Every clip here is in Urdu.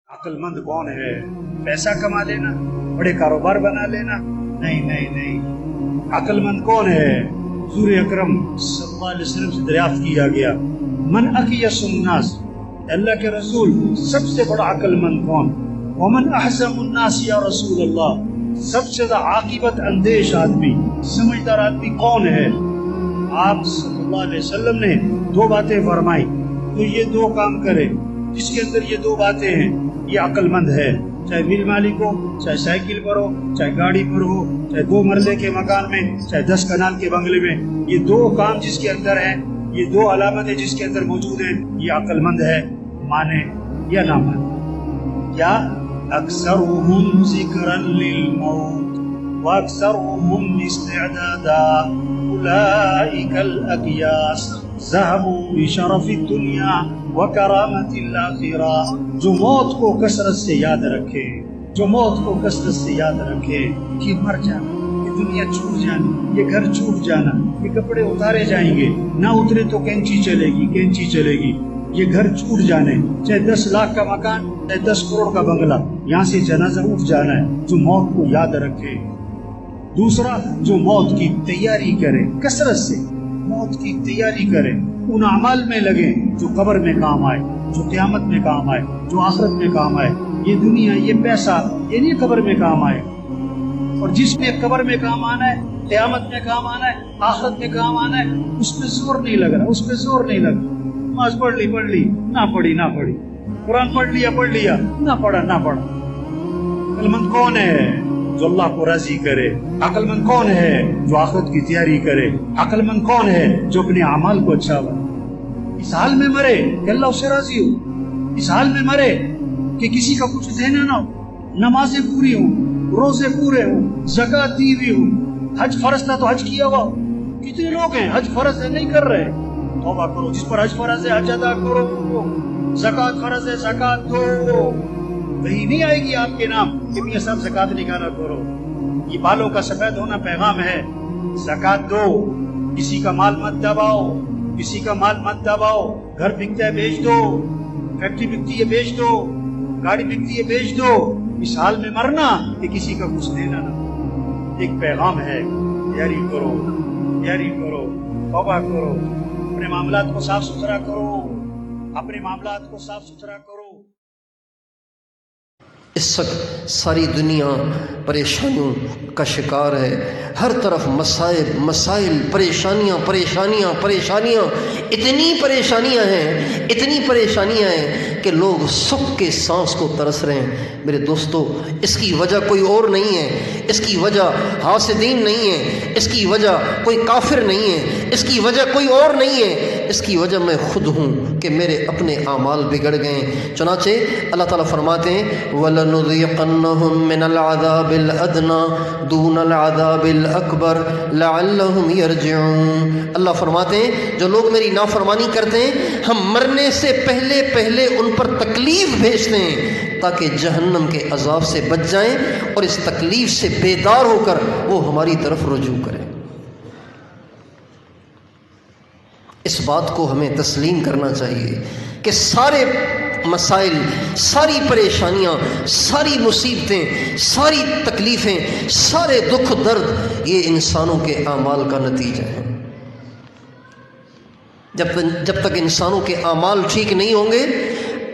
عقل مند کون ہے؟ پیسہ کما لینا، بڑے کاروبار بنا لینا؟ نہیں نہیں نہیں، عقل مند کون ہے؟ حضور اکرم صلی اللہ علیہ وسلم سے دریافت کیا گیا، من اکیس الناس، اللہ کے رسول سب سے بڑا عقل مند کون؟ ومن احزم الناس یا رسول اللہ، سب سے زیادہ عاقبت اندیش آدمی، سمجھدار آدمی کون ہے؟ آپ صلی اللہ علیہ وسلم نے دو باتیں فرمائی، تو یہ دو کام کرے، جس کے اندر یہ دو باتیں ہیں یہ عقل مند ہے، چاہے مل مالک ہو، چاہے سائیکل پر ہو، چاہے گاڑی پر ہو، چاہے 2 مرلے کے مکان میں، چاہے 10 کنال کے بنگلے میں، یہ دو کام جس کے اندر ہیں، یہ دو علامتیں جس کے اندر موجود ہیں، یہ عقل مند ہے، مانے یا نہ مانے۔ کیا؟ اکثرهم ذکرا للموت واکثرهم استعدادا اولئک الاکیاس ذهبوا بشرف الدنیا وکرامت الآخرہ۔ جو موت کو کثرت سے یاد رکھے، جو موت کو کثرت سے یاد رکھے کہ مر جانا، یہ دنیا چھوٹ جانا، یہ گھر چھوٹ جانا، یہ کپڑے اتارے جائیں گے، نہ اترے تو کینچی چلے گی، کینچی چلے گی، یہ گھر چھوٹ جانے، چاہے 10 لاکھ کا مکان، چاہے 10 کروڑ کا بنگلہ، یہاں سے جنازہ اٹھ جانا ہے، جو موت کو یاد رکھے۔ دوسرا، جو موت کی تیاری کرے، کثرت سے موت کی تیاری کرے، ان اعمال میں لگے جو قبر میں کام آئے، جو قیامت میں کام آئے، جو آخرت میں کام آئے۔ یہ دنیا، یہ پیسہ، یہ نہیں قبر میں کام آئے، اور جس میں قبر میں کام آنا ہے، قیامت میں کام آنا ہے، آخرت میں کام آنا ہے، اس پہ زور نہیں لگ رہا، اس پہ زور نہیں لگ رہا۔ نماز پڑھ لی، نہ پڑھی، قرآن پڑھ لیا، نہ پڑھا۔ عقل مند کون ہے؟ جو اللہ کو راضی کرے۔ عقل مند کون ہے؟ جو آخرت کی تیاری کرے۔ عقل مند کون ہے؟ جو اپنے اعمال کو اچھا بنائے، اس حال میں مرے کہ اللہ اس سے راضی ہو، اس حال میں مرے کہ کسی کا کچھ دینا نہ ہو، نمازیں پوری ہوں، روزے پورے ہوں، زکوٰۃ دی ہوئی ہوں، حج فرض تھا تو حج کیا ہوا۔ کتنے لوگ ہیں حج فرض ہے نہیں کر رہے؟ توبہ کرو، جس پر حج فرض ہے حج ادا کرو، زکوٰۃ فرض ہے زکوٰۃ دو۔ کہیں نہیں آئے گی آپ کے نام کہ میاں صاحب زکوٰۃ نکالا کرو، یہ بالوں کا سفید ہونا پیغام ہے۔ زکوٰۃ دو، کسی کا مال مت دباؤ، کسی کا مال مت دباؤ، گھر بکتا ہے بیچ دو، فیکٹری بکتی ہے بیچ دو، گاڑی بکتی ہے بیچ دو، اس حال میں مرنا کہ کسی کا کچھ دینا نہ۔ ایک پیغام ہے، تیاری کرو، توبہ کرو، اپنے معاملات کو صاف ستھرا کرو، اپنے معاملات کو صاف ستھرا کرو۔ اس وقت ساری دنیا پریشانیوں کا شکار ہے، ہر طرف مسائل، پریشانیاں، اتنی پریشانیاں ہیں کہ لوگ سکھ کے سانس کو ترس رہے ہیں۔ میرے دوستو، اس کی وجہ کوئی اور نہیں ہے، اس کی وجہ حاسدین نہیں ہے، اس کی وجہ کوئی کافر نہیں ہے، اس کی وجہ کوئی اور نہیں ہے، اس کی وجہ میں خود ہوں کہ میرے اپنے اعمال بگڑ گئے۔ چنانچہ اللہ تعالیٰ فرماتے ہیں وَلَنُذِيقَنَّهُم مِّنَ الْعَذَابِ الْأَدْنَىٰ دُونَ الْعَذَابِ الْأَكْبَرِ لَعَلَّهُمْ يَرْجِعُونَ۔ اللہ فرماتے ہیں جو لوگ میری نافرمانی کرتے ہیں، ہم مرنے سے پہلے ان پر تکلیف بھیجتے ہیں تاکہ جہنم کے عذاب سے بچ جائیں اور اس تکلیف سے بیدار ہو کر وہ ہماری طرف رجوع کریں۔ اس بات کو ہمیں تسلیم کرنا چاہیے کہ سارے مسائل، ساری پریشانیاں، ساری مصیبتیں، ساری تکلیفیں، سارے دکھ درد یہ انسانوں کے اعمال کا نتیجہ ہے۔ جب تک انسانوں کے اعمال ٹھیک نہیں ہوں گے،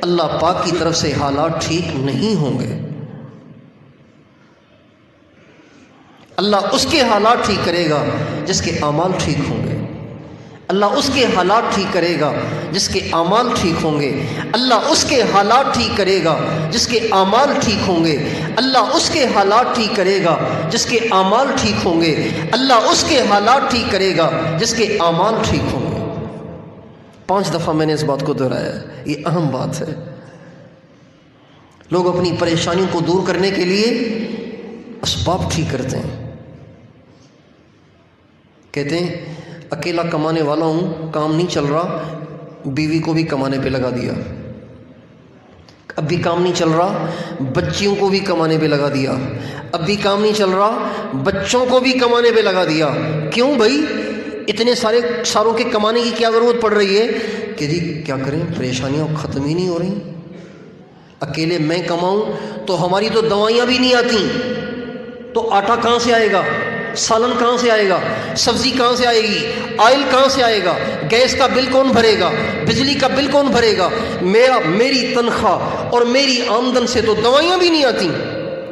اللہ پاک کی طرف سے حالات ٹھیک نہیں ہوں گے۔ اللہ اس کے حالات ٹھیک کرے گا جس کے اعمال ٹھیک ہوں گے، اللہ اس کے حالات ٹھیک کرے گا جس کے اعمال ٹھیک ہوں گے، اللہ اس کے حالات ٹھیک کرے گا جس کے اعمال ٹھیک ہوں گے، اللہ اس کے حالات ٹھیک کرے گا جس کے اعمال ٹھیک ہوں گے، اللہ اس کے حالات ٹھیک کرے گا جس کے اعمال ٹھیک ہوں گے۔ 5 دفعہ میں نے اس بات کو دہرایا ہے، یہ اہم بات ہے۔ لوگ اپنی پریشانیوں کو دور کرنے کے لیے اسباب ٹھیک کرتے ہیں، کہتے ہیں اکیلا کمانے والا ہوں، کام نہیں چل رہا، بیوی کو بھی کمانے پہ لگا دیا، اب بھی کام نہیں چل رہا، بچیوں کو بھی کمانے پہ لگا دیا، اب بھی کام نہیں چل رہا، بچوں کو بھی کمانے پہ لگا دیا۔ کیوں بھائی؟ اتنے سارے سالوں کے کمانے کی کیا ضرورت پڑ رہی ہے؟ کہ جی کیا کریں، پریشانیاں ختم ہی نہیں ہو رہی۔ اکیلے میں کماؤں تو ہماری تو دوائیاں بھی نہیں آتی، تو آٹا کہاں سے آئے گا، سالن کہاں سے آئے گا، سبزی کہاں سے آئے گی، آئل کہاں سے آئے گا، گیس کا بل کون بھرے گا، بجلی کا بل کون بھرے گا، میری تنخواہ اور میری آمدن سے تو دوائیاں بھی نہیں آتی،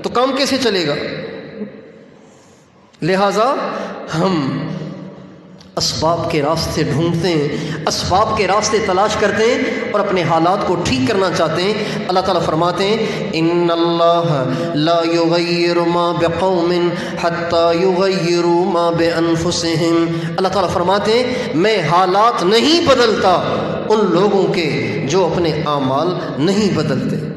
تو کام کیسے چلے گا؟ لہٰذا ہم اسباب کے راستے ڈھونڈتے ہیں، اسباب کے راستے تلاش کرتے ہیں اور اپنے حالات کو ٹھیک کرنا چاہتے ہیں۔ اللہ تعالیٰ فرماتے ہیں ان اللہ لا یغیر ما بقوم حتی یغیروا ما بانفسہم، اللہ تعالیٰ فرماتے ہیں میں حالات نہیں بدلتا ان لوگوں کے جو اپنے اعمال نہیں بدلتے۔